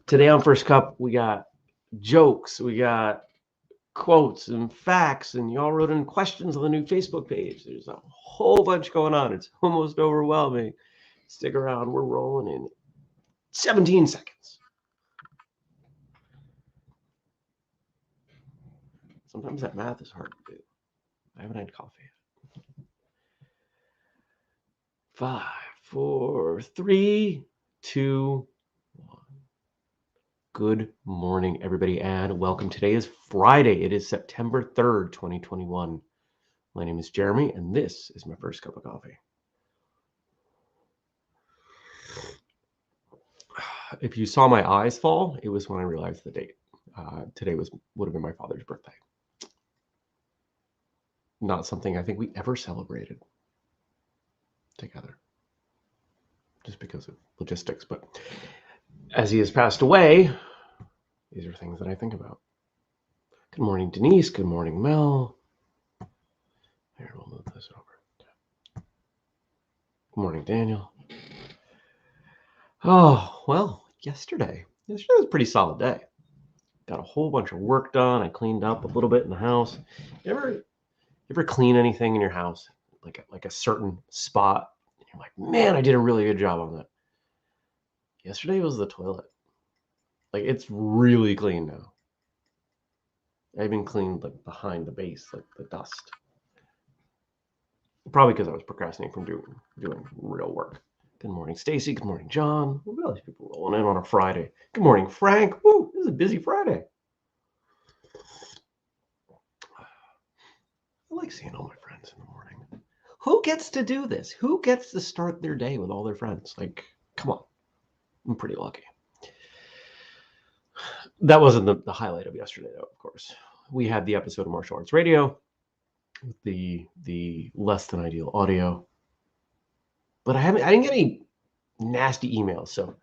Today on First Cup, we got jokes, we got quotes and facts, and y'all wrote in questions on the new Facebook page. There's a whole bunch going on. It's almost overwhelming. Stick around. We're rolling in 17 seconds. Sometimes that math is hard to do. I haven't had coffee yet. 5, 4, 3, 2, 1. Good morning, everybody, and welcome. Today is Friday. It is September 3rd, 2021. My name is Jeremy, and this is my first cup of coffee. If you saw my eyes fall, it was when I realized the date. Today would have been my father's birthday. Not something I think we ever celebrated together, just because of logistics. But as he has passed away, these are things that I think about. Good morning, Denise. Good morning, Mel. Here, we'll move this over. Good morning, Daniel. Oh, well, yesterday was a pretty solid day. Got a whole bunch of work done. I cleaned up a little bit in the house. You ever clean anything in your house, like a certain spot, and you're like, man, I did a really good job on that. Yesterday was the toilet. Like, it's really clean now. I even cleaned like behind the base, like the dust. Probably because I was procrastinating from doing real work. Good morning, Stacy. Good morning, John. Look at all these people rolling in on a Friday. Good morning, Frank. Woo, this is a busy Friday. I like seeing all my friends in the morning. Who gets to do this? Who gets to start their day with all their friends? Like, come on. I'm pretty lucky. That wasn't the highlight of yesterday, though, of course. We had the episode of Martial Arts Radio with the less than ideal audio. But I didn't get any nasty emails. So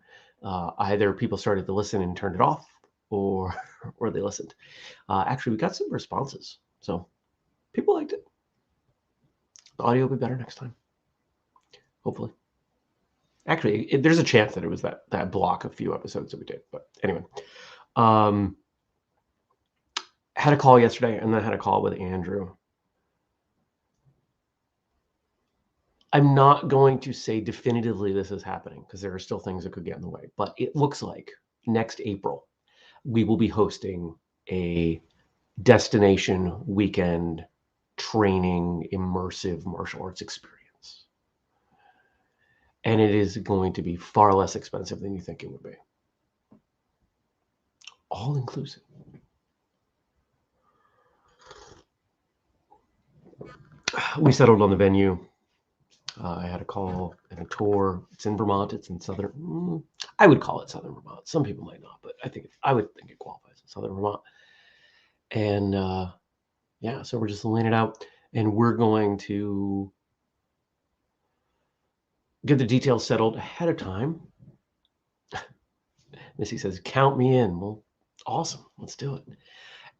either people started to listen and turned it off, or they listened. Actually, we got some responses. So people liked it. The audio will be better next time, hopefully. Actually, there's a chance that it was that block of few episodes that we did. But anyway, had a call yesterday, and then had a call with Andrew. I'm not going to say definitively this is happening because there are still things that could get in the way. But it looks like next April, we will be hosting a destination weekend training immersive martial arts experience. And it is going to be far less expensive than you think it would be. All inclusive. We settled on the venue. I had a call and a tour. It's in Vermont. It's in southern. I would call it southern Vermont. Some people might not, but I would think it qualifies as southern Vermont. And yeah, so we're just laying it out, and we're going to get the details settled ahead of time. Missy says, "Count me in." Well, awesome. Let's do it.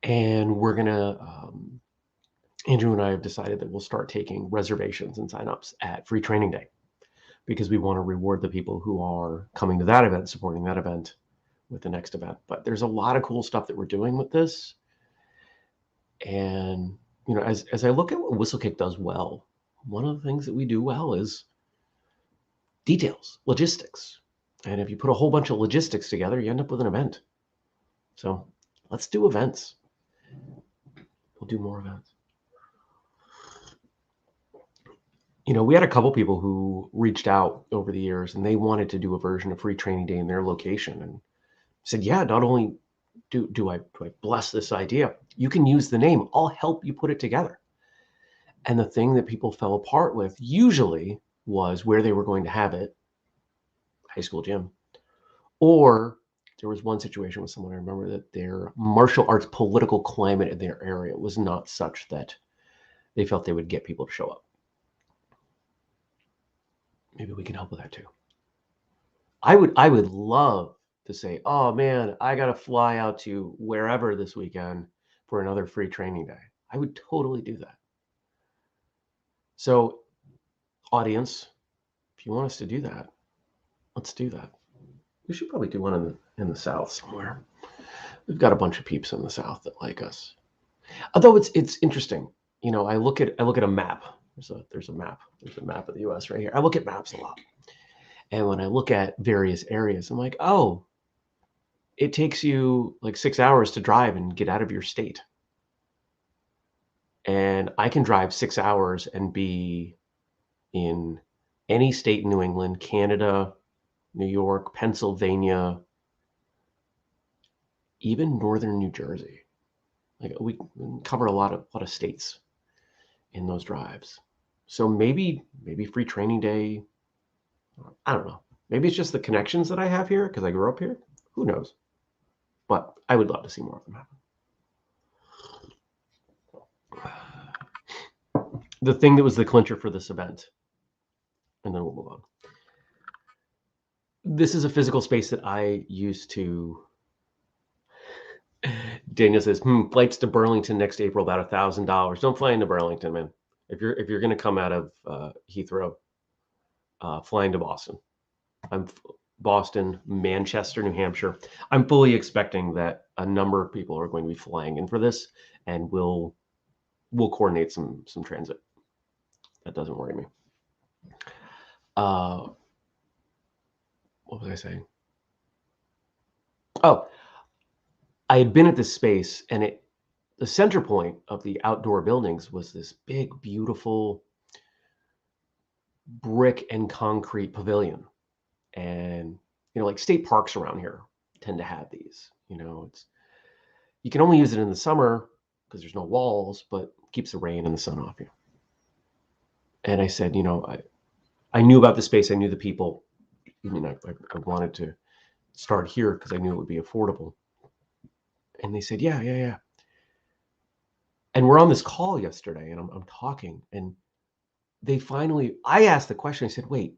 And we're gonna. Andrew and I have decided that we'll start taking reservations and signups at Free Training Day, because we want to reward the people who are coming to that event, supporting that event with the next event. But there's a lot of cool stuff that we're doing with this. And, you know, as I look at what whistlekick does well, one of the things that we do well is details, logistics. And if you put a whole bunch of logistics together, you end up with an event. So let's do events. We'll do more events. You know, we had a couple people who reached out over the years, and they wanted to do a version of Free Training Day in their location, and said, yeah, not only do I bless this idea, you can use the name. I'll help you put it together. And the thing that people fell apart with usually was where they were going to have it, high school gym, or there was one situation with someone, I remember, that their martial arts political climate in their area was not such that they felt they would get people to show up. Maybe we can help with that too. I would love to say, oh man, I got to fly out to wherever this weekend for another Free Training Day. I would totally do that. So, audience, if you want us to do that, let's do that. We should probably do one in the South somewhere. We've got a bunch of peeps in the South that like us. Although it's interesting. I look at a map. There's a map. There's a map of the U.S. right here. I look at maps a lot, and when I look at various areas, I'm like, oh, it takes you like 6 hours to drive and get out of your state, and I can drive 6 hours and be in any state in New England, Canada, New York, Pennsylvania, even northern New Jersey. Like we cover a lot of states in those drives. So maybe free training day. I don't know. Maybe it's just the connections that I have here because I grew up here. Who knows? But I would love to see more of them happen. The thing that was the clincher for this event, and then we'll move on. This is a physical space that I used to. Daniel says, flights to Burlington next April about $1,000. Don't fly into Burlington, man. If you're going to come out of Heathrow, flying to Boston. Boston, Manchester, New Hampshire. I'm fully expecting that a number of people are going to be flying in for this, and we'll coordinate some transit. That doesn't worry me. What was I saying? Oh, I had been at this space, and the center point of the outdoor buildings was this big, beautiful brick and concrete pavilion. And like state parks around here tend to have these. You can only use it in the summer because there's no walls, but keeps the rain and the sun off you. And I said, I knew about the space, I knew the people. I wanted to start here because I knew it would be affordable. And they said, yeah. And we're on this call yesterday, and I'm talking, and I asked the question. I said, wait,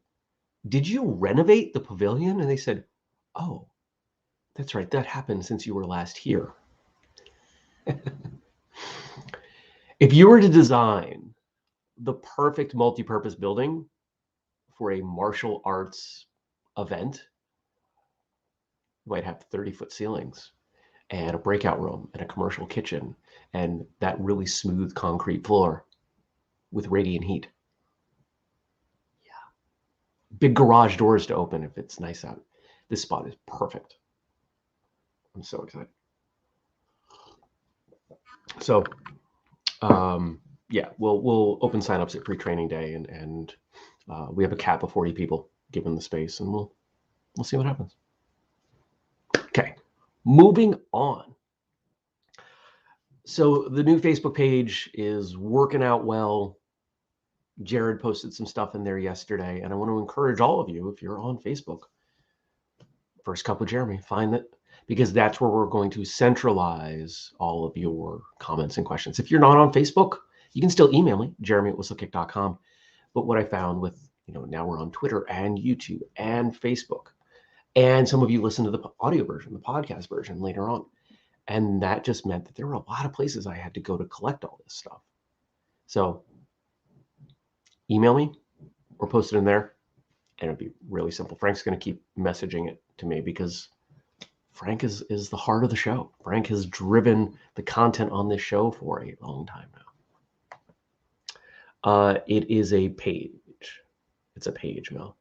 did you renovate the pavilion? And they said, oh, that's right. That happened since you were last here. If you were to design the perfect multi-purpose building for a martial arts event, you might have 30-foot ceilings and a breakout room and a commercial kitchen and that really smooth concrete floor with radiant heat. Yeah. Big garage doors to open if it's nice out. This spot is perfect. I'm so excited. So, yeah, we'll open signups at free training day, and we have a cap of 40 people given the space, and we'll see what happens. Okay, moving on. So the new Facebook page is working out well. Jared posted some stuff in there yesterday, and I want to encourage all of you, if you're on Facebook, First Cup with Jeremy, find that, because that's where we're going to centralize all of your comments and questions. If you're not on Facebook, you can still email me, jeremy@whistlekick.com. But what I found with, now we're on Twitter and YouTube and Facebook, and some of you listen to the audio version, the podcast version later on. And that just meant that there were a lot of places I had to go to collect all this stuff. So email me or post it in there, and it'll be really simple. Frank's going to keep messaging it to me because Frank is the heart of the show. Frank has driven the content on this show for a long time now. It is a page. It's a page, Mel.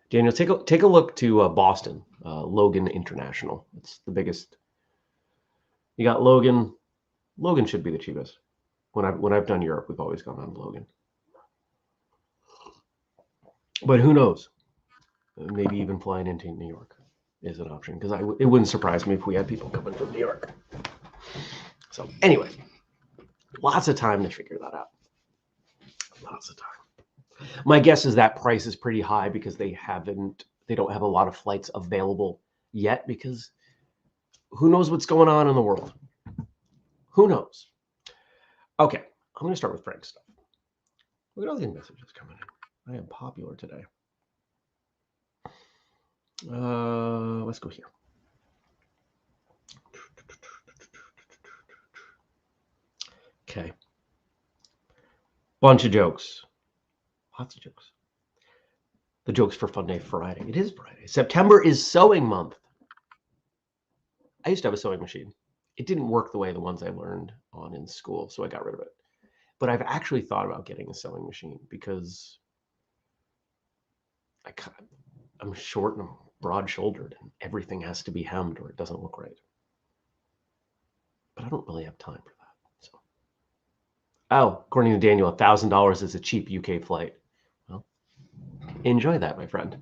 Daniel, take a look to Boston, Logan International. It's the biggest. You got Logan. Logan should be the cheapest. When I've done Europe, we've always gone on Logan. But who knows? Maybe even flying into New York is an option, because it wouldn't surprise me if we had people coming from New York. So anyway, lots of time to figure that out. Lots of time. My guess is that price is pretty high because they don't have a lot of flights available yet, because who knows what's going on in the world? Who knows? Okay, I'm going to start with Frank's stuff. Look at all these messages coming in. I am popular today. Let's go here. Okay. Bunch of jokes. Lots of jokes. The joke's for Fun Day Friday. It is Friday. September is sewing month. I used to have a sewing machine. It didn't work the way the ones I learned on in school, so I got rid of it. But I've actually thought about getting a sewing machine because I'm short and I'm broad-shouldered, and everything has to be hemmed or it doesn't look right. But I don't really have time for that. So, according to Daniel, $1,000 is a cheap UK flight. Well, enjoy that, my friend.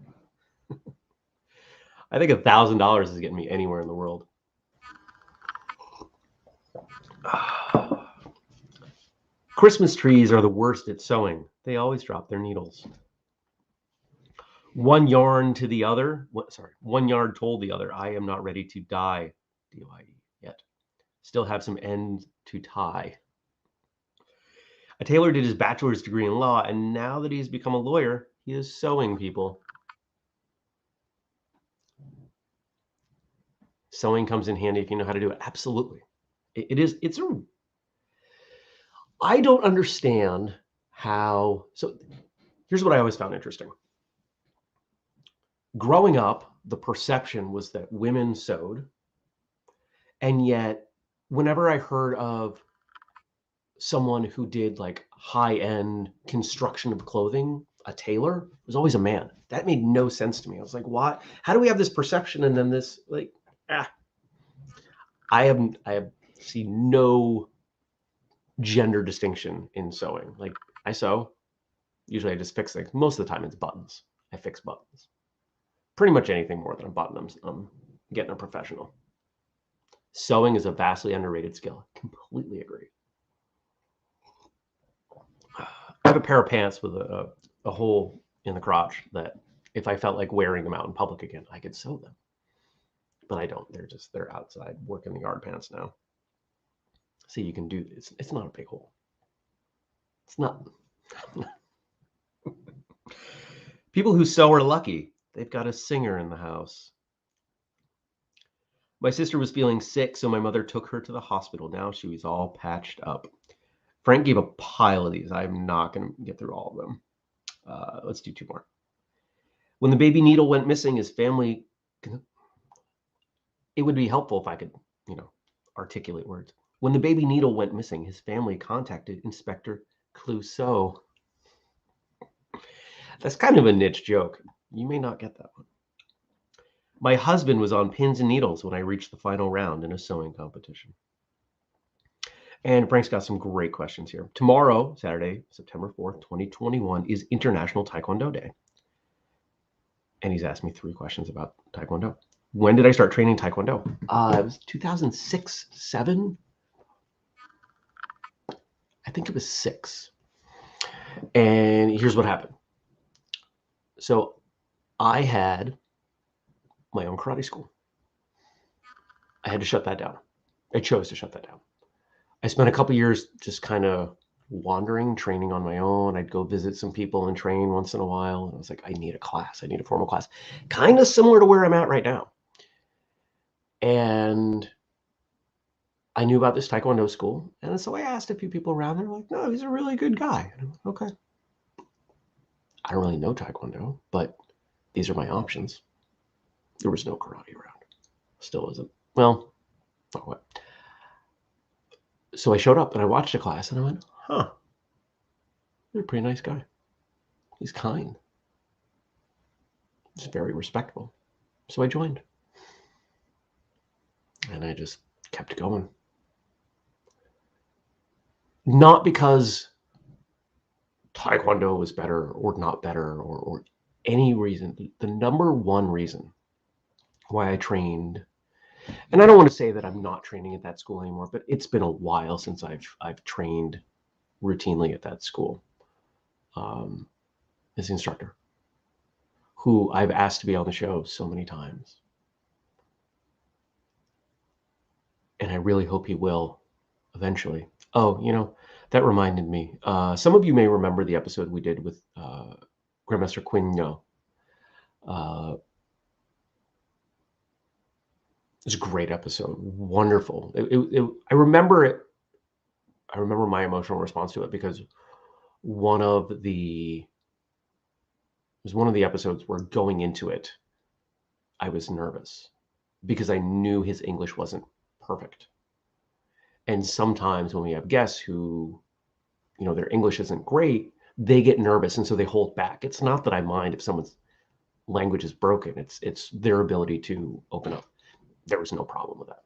I think $1,000 is getting me anywhere in the world. Christmas trees are the worst at sewing. They always drop their needles. One yard told the other, I am not ready to die, D-Y-E, yet. Still have some end to tie. A tailor did his bachelor's degree in law, and now that he's become a lawyer, he is sewing people. Sewing comes in handy if you know how to do it. Absolutely. I don't understand how. So here's what I always found interesting. Growing up, the perception was that women sewed. And yet, whenever I heard of someone who did like high-end construction of clothing, a tailor, it was always a man. That made no sense to me. I was like, why? How do we have this perception and then this, like, I have seen no gender distinction in sewing. Like, I sew. Usually I just fix things. Most of the time it's buttons. I fix buttons. Pretty much anything more than a button, I'm getting a professional. Sewing is a vastly underrated skill. Completely agree. I have a pair of pants with a hole in the crotch that if I felt like wearing them out in public again, I could sew them. But I don't. They're outside working the yard pants now. See, you can do this. It's not a big hole. It's not. People who sew are lucky. They've got a singer in the house. My sister was feeling sick, so my mother took her to the hospital. Now she was all patched up. Frank gave a pile of these. I'm not going to get through all of them. Let's do two more. When the baby needle went missing, his family... It would be helpful if I could, articulate words. When the baby needle went missing, his family contacted Inspector Clouseau. That's kind of a niche joke. You may not get that one. My husband was on pins and needles when I reached the final round in a sewing competition. And Frank's got some great questions here. Tomorrow, Saturday, September 4th, 2021, is International Taekwondo Day. And he's asked me 3 questions about Taekwondo. When did I start training Taekwondo? It was 2006, 7? I think it was 6. And here's what happened. So I had my own karate school. I had to shut that down. I chose to shut that down. I spent a couple years just kind of wandering, training on my own. I'd go visit some people and train once in a while. And I was like, I need a class. I need a formal class. Kind of similar to where I'm at right now. And I knew about this Taekwondo school. And so I asked a few people around. They're like, no, he's a really good guy. And I'm like, okay. I don't really know Taekwondo, but these are my options. There was no karate around. Still isn't. Well, not what. So I showed up and I watched a class and I went, huh, you're a pretty nice guy. He's kind. He's very respectful. So I joined. And I just kept going. Not because Taekwondo was better or not better or any reason. The number one reason why I trained, and I don't want to say that I'm not training at that school anymore, but it's been a while since I've trained routinely at that school. This instructor, who I've asked to be on the show so many times, and I really hope he will eventually. Oh, that reminded me. Some of you may remember the episode we did with Grandmaster Quinn Yo. It was a great episode. Wonderful. I remember it. I remember my emotional response to it because one of the was one of the episodes where going into it, I was nervous because I knew his English wasn't perfect. And sometimes when we have guests who, their English isn't great, they get nervous and so they hold back. It's not that I mind if someone's language is broken. It's their ability to open up. There was no problem with that.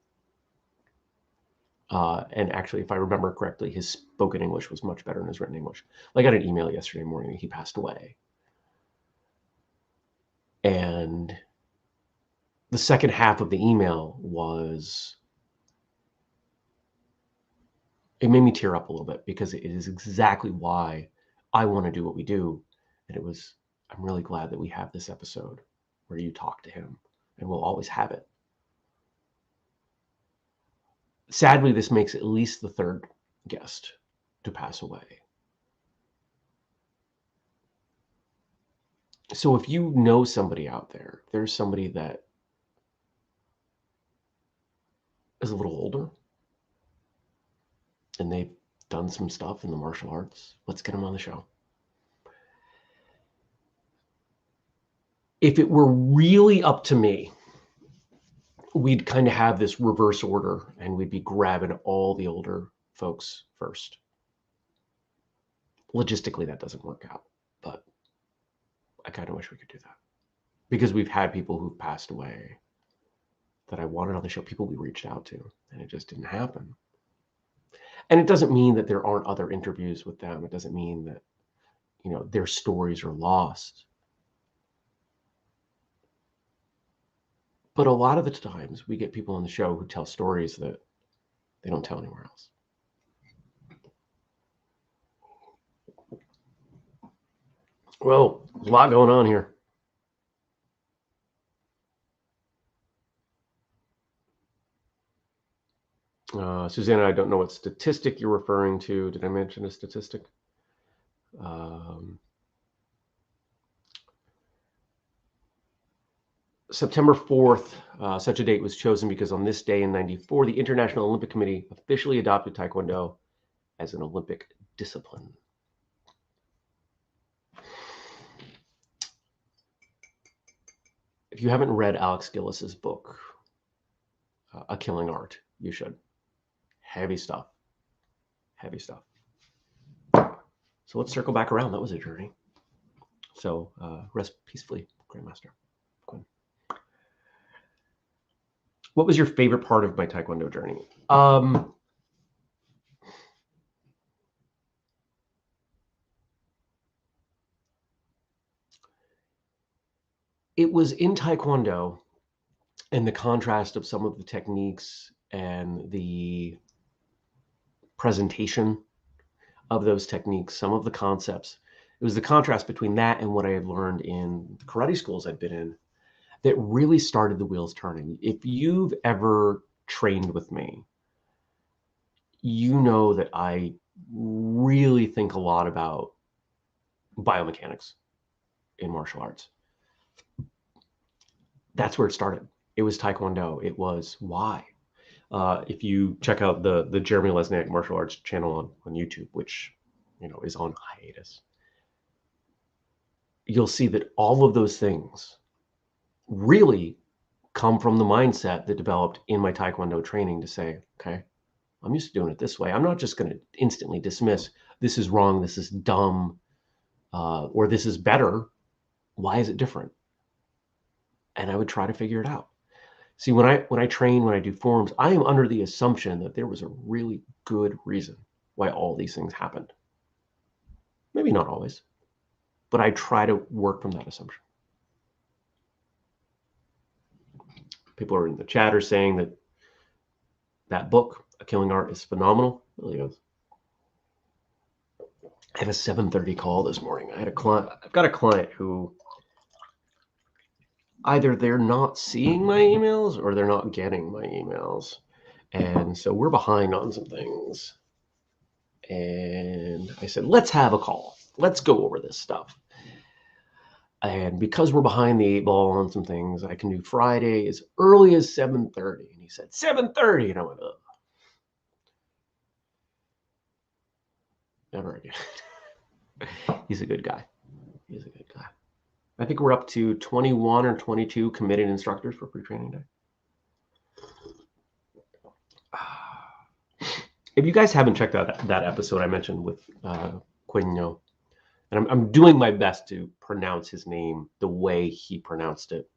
And actually, if I remember correctly, his spoken English was much better than his written English. I got an email yesterday morning that he passed away. And the second half of the email it made me tear up a little bit because it is exactly why I want to do what we do. And I'm really glad that we have this episode where you talk to him, and we'll always have it. Sadly, this makes at least the third guest to pass away. So if you know somebody out there, there's somebody that is a little older and they've done some stuff in the martial arts, let's get them on the show. If it were really up to me, we'd kind of have this reverse order and we'd be grabbing all the older folks first. Logistically, that doesn't work out, but I kind of wish we could do that because we've had people who've passed away that I wanted on the show, people we reached out to, and it just didn't happen. And it doesn't mean that there aren't other interviews with them. It doesn't mean that, their stories are lost. But a lot of the times we get people on the show who tell stories that they don't tell anywhere else. Well, there's a lot going on here. Susanna, I don't know what statistic you're referring to. Did I mention a statistic? September 4th, such a date was chosen because on this day in 1994, the International Olympic Committee officially adopted Taekwondo as an Olympic discipline. If you haven't read Alex Gillis's book, A Killing Art, you should. Heavy stuff. Heavy stuff. So let's circle back around. That was a journey. So rest peacefully, Grandmaster. Quinn. What was your favorite part of my Taekwondo journey? It was in Taekwondo and the contrast of some of the techniques and the presentation of those techniques, some of the concepts. It was the contrast between that and what I had learned in the karate schools I'd been in that really started the wheels turning. If you've ever trained with me, you know that I really think a lot about biomechanics in martial arts. That's where it started. It was Taekwondo. It was why. If you check out the Jeremy Lesniak martial arts channel on YouTube, which is on hiatus, you'll see that all of those things really come from the mindset that developed in my Taekwondo training to say, okay, I'm used to doing it this way. I'm not just going to instantly dismiss this is wrong, this is dumb, or this is better. Why is it different? And I would try to figure it out. See, when I train, when I do forms, I am under the assumption that there was a really good reason why all these things happened. Maybe not always, but I try to work from that assumption. People are in the chat are saying that book, A Killing Art, is phenomenal. It really is. I have a 7:30 call this morning. I've got a client who either they're not seeing my emails or they're not getting my emails. And so we're behind on some things. And I said, let's have a call. Let's go over this stuff. And because we're behind the 8 ball on some things, I can do Friday as early as 7:30. And he said, 7:30. And I went, ugh. Never again. He's a good guy. He's a good guy. I think we're up to 21 or 22 committed instructors for pre-training day. If you guys haven't checked out that episode I mentioned with Quino, and I'm doing my best to pronounce his name the way he pronounced it.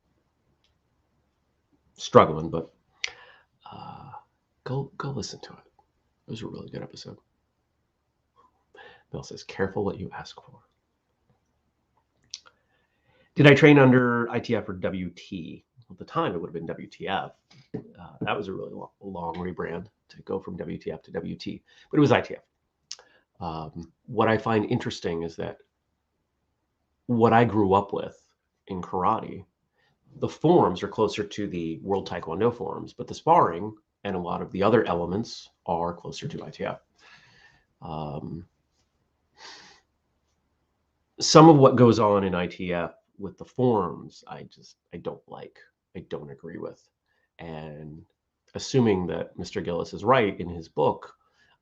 Struggling, but go listen to it. It was a really good episode. Bill says, careful what you ask for. Did I train under ITF or WT? At the time, it would have been WTF. That was a really long rebrand to go from WTF to WT, but it was ITF. What I find interesting is that what I grew up with in karate, the forms are closer to the World Taekwondo forms, but the sparring and a lot of the other elements are closer to ITF. Some of what goes on in ITF with the forms, I don't like, I don't agree with. And assuming that Mr. Gillis is right in his book,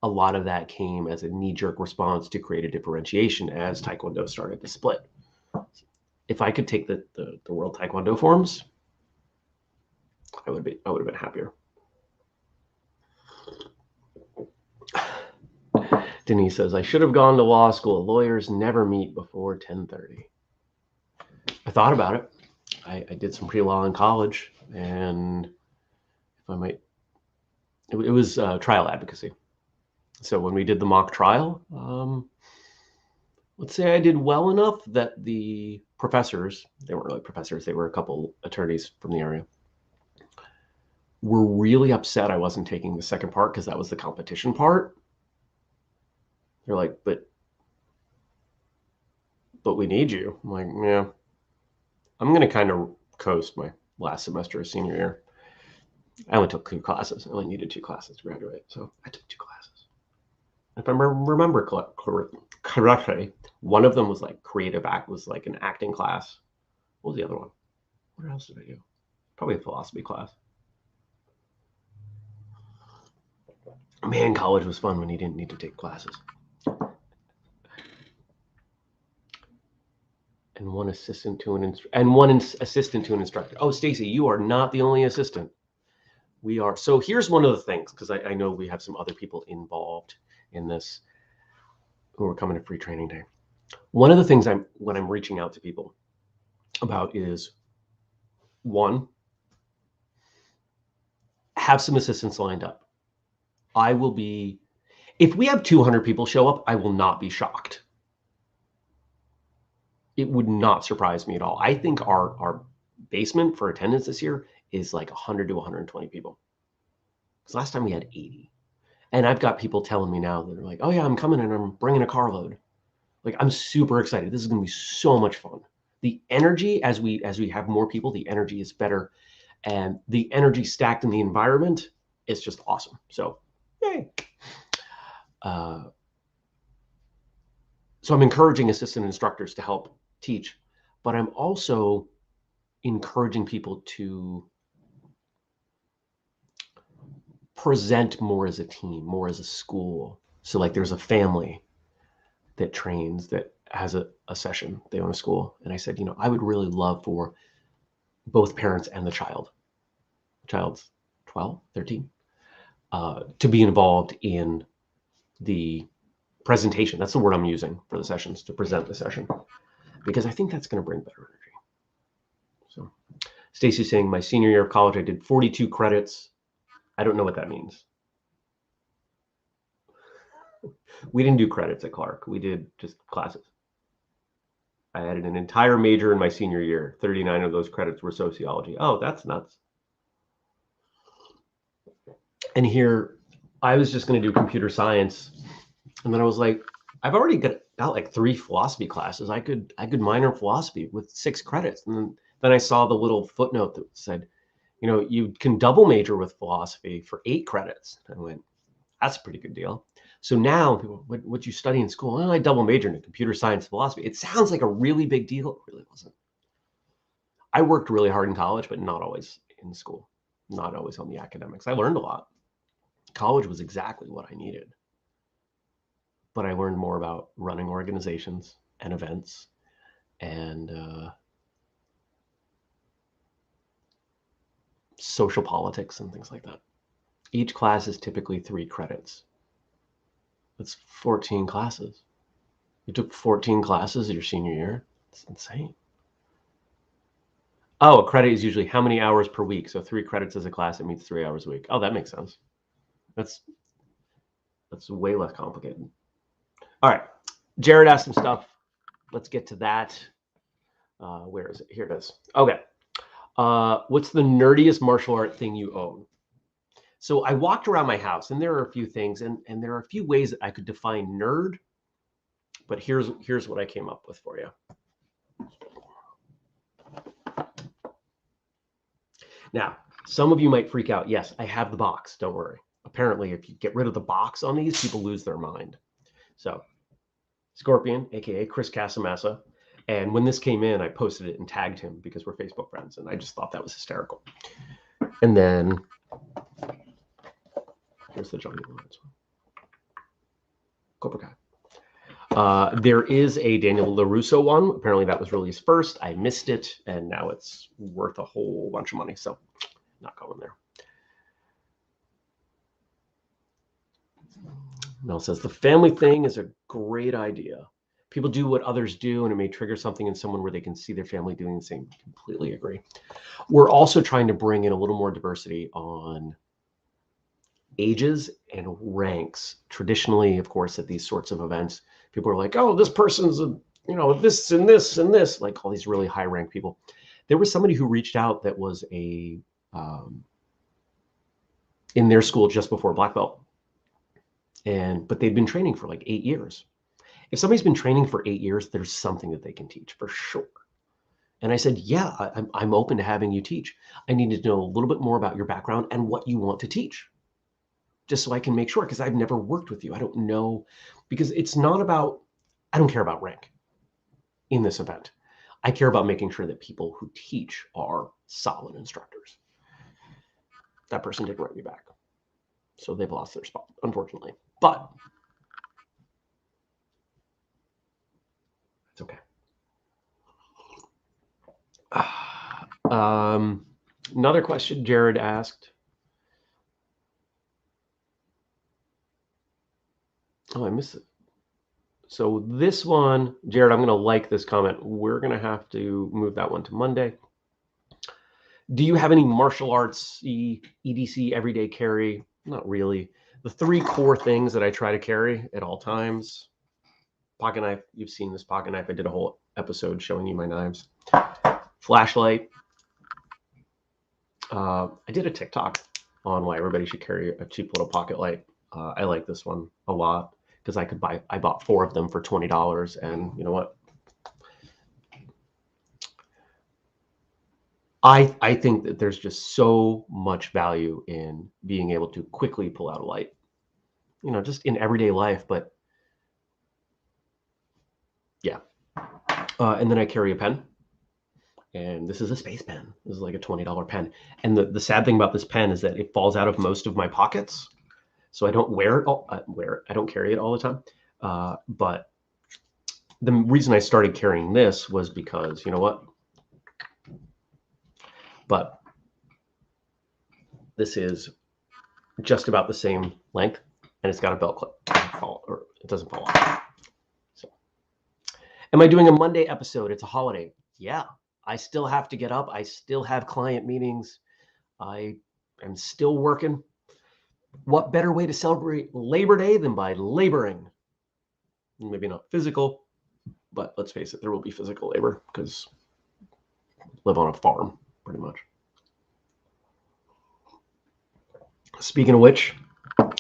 a lot of that came as a knee-jerk response to create a differentiation as Taekwondo started to split. If I could take the World Taekwondo forms, I would have been happier. Denise says, I should have gone to law school. Lawyers never meet before 10:30. I thought about it. I did some pre-law in college, and if I might, it was trial advocacy. So when we did the mock trial, let's say I did well enough that the professors, they weren't really professors, they were a couple attorneys from the area, were really upset I wasn't taking the second part because that was the competition part. They're like, but we need you. I'm like, yeah, I'm going to kind of coast my last semester of senior year. I only took 2 classes. I only needed 2 classes to graduate. So I took 2 classes. If I remember correctly, one of them was like creative act, was like an acting class. What was the other one? What else did I do? Probably a philosophy class. Man, college was fun when you didn't need to take classes. And one assistant to an instructor. Oh, Stacy, you are not the only assistant. We are. So here's one of the things, because I know we have some other people involved in this who are coming to free training day. One of the things when I'm reaching out to people about is, one, have some assistants lined up. I will be, if we have 200 people show up, I will not be shocked. It would not surprise me at all. I think our basement for attendance this year is like 100 to 120 people. Because last time we had 80. And I've got people telling me now that are like, oh yeah, I'm coming and I'm bringing a carload. Like, I'm super excited. This is going to be so much fun. The energy, as we have more people, the energy is better. And the energy stacked in the environment is just awesome. So, yay. So I'm encouraging assistant instructors to help teach, but I'm also encouraging people to present more as a team, more as a school. So like there's a family that trains, that has a session, they own a school. And I said, I would really love for both parents and the child's 12, 13, to be involved in the presentation. That's the word I'm using for the sessions, to present the session, because I think that's going to bring better energy. So Stacy's saying, my senior year of college, I did 42 credits. I don't know what that means. We didn't do credits at Clark. We did just classes. I added an entire major in my senior year. 39 of those credits were sociology. Oh, that's nuts. And here, I was just going to do computer science. And then I was like, I've already got like 3 philosophy classes. I could minor in philosophy with 6 credits. And then I saw the little footnote that said, you can double major with philosophy for 8 credits. I went, that's a pretty good deal. So now people, what you study in school? Well, I double majored in computer science philosophy. It sounds like a really big deal. It really wasn't. I worked really hard in college, but not always in school, not always on the academics. I learned a lot. College was exactly what I needed. But I learned more about running organizations and events and social politics and things like that. Each class is typically 3 credits. That's 14 classes. You took 14 classes your senior year? It's insane. Oh, a credit is usually how many hours per week. So 3 credits as a class, it means 3 hours a week. Oh, that makes sense. That's way less complicated. All right. Jared asked some stuff. Let's get to that. Where is it? Here it is. Okay. What's the nerdiest martial art thing you own? So I walked around my house, and there are a few things, and there are a few ways that I could define nerd. But here's what I came up with for you. Now, some of you might freak out. Yes, I have the box. Don't worry. Apparently, if you get rid of the box on these, people lose their mind. So, Scorpion, aka Chris Casamassa. And when this came in, I posted it and tagged him because we're Facebook friends, and I just thought that was hysterical. And then here's the Johnny Lawrence one. Cobra Kai. There is a Daniel LaRusso one. Apparently that was released first. I missed it, and now it's worth a whole bunch of money. So not going there. Mel says, the family thing is a great idea. People do what others do, and it may trigger something in someone where they can see their family doing the same. Completely agree. We're also trying to bring in a little more diversity on ages and ranks. Traditionally, of course, at these sorts of events, people are like, oh, this person's, this and this and this, like all these really high rank people. There was somebody who reached out that was in their school just before black belt. But they'd been training for like 8 years. If somebody's been training for 8 years, there's something that they can teach for sure. And I said, yeah, I'm open to having you teach. I need to know a little bit more about your background and what you want to teach, just so I can make sure, because I've never worked with you. I don't know, because it's not about, I don't care about rank in this event. I care about making sure that people who teach are solid instructors. That person didn't write me back, so they've lost their spot, unfortunately. But it's okay. Another question Jared asked. Oh, I missed it. So this one, Jared, I'm going to like this comment. We're going to have to move that one to Monday. Do you have any martial arts, EDC, everyday carry? Not really. The 3 core things that I try to carry at all times. Pocket knife. You've seen this pocket knife. I did a whole episode showing you my knives. Flashlight. I did a TikTok on why everybody should carry a cheap little pocket light. I like this one a lot because I bought 4 of them for $20, and you know what? I think that there's just so much value in being able to quickly pull out a light, just in everyday life. But yeah. And then I carry a pen, and this is a space pen. This is like a $20 pen. And the sad thing about this pen is that it falls out of most of my pockets. So I don't wear it I don't carry it all the time. But the reason I started carrying this was because, you know what? But this is just about the same length, and it's got a belt clip. It doesn't fall off. So, am I doing a Monday episode? It's a holiday. Yeah, I still have to get up. I still have client meetings. I am still working. What better way to celebrate Labor Day than by laboring? Maybe not physical, but let's face it, there will be physical labor because I live on a farm. Pretty much. Speaking of which,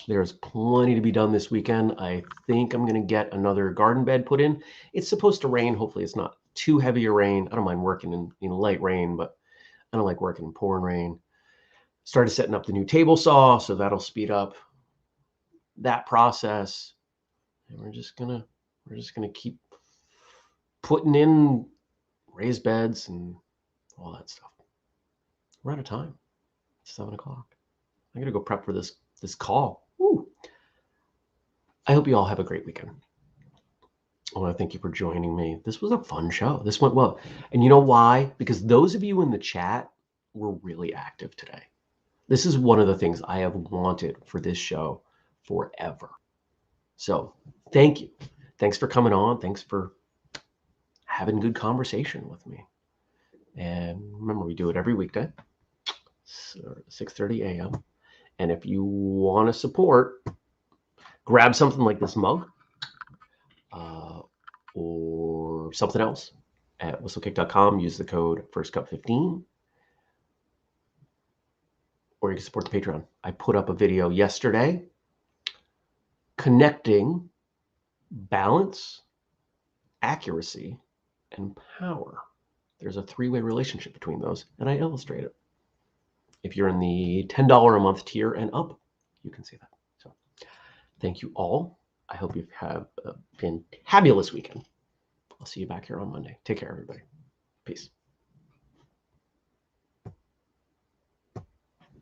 there's plenty to be done this weekend. I think I'm going to get another garden bed put in. It's supposed to rain. Hopefully it's not too heavy a rain. I don't mind working in light rain, but I don't like working in pouring rain. Started setting up the new table saw, so that'll speed up that process. And we're just gonna keep putting in raised beds and all that stuff. We're out of time. It's 7 o'clock. I gotta go prep for this call. Woo. I hope you all have a great weekend. I want to thank you for joining me. This was a fun show. This went well. And you know why? Because those of you in the chat were really active today. This is one of the things I have wanted for this show forever. So thank you. Thanks for coming on. Thanks for having good conversation with me. And remember, we do it every weekday, 6:30 a.m. And if you want to support, grab something like this mug or something else at whistlekick.com. Use the code FIRSTCUP15. Or you can support the Patreon. I put up a video yesterday connecting balance, accuracy, and power. There's a three-way relationship between those, and I illustrate it. If you're in the $10 a month tier and up, you can see that. So thank you all. I hope you have a fantabulous weekend. I'll see you back here on Monday. Take care, everybody. Peace.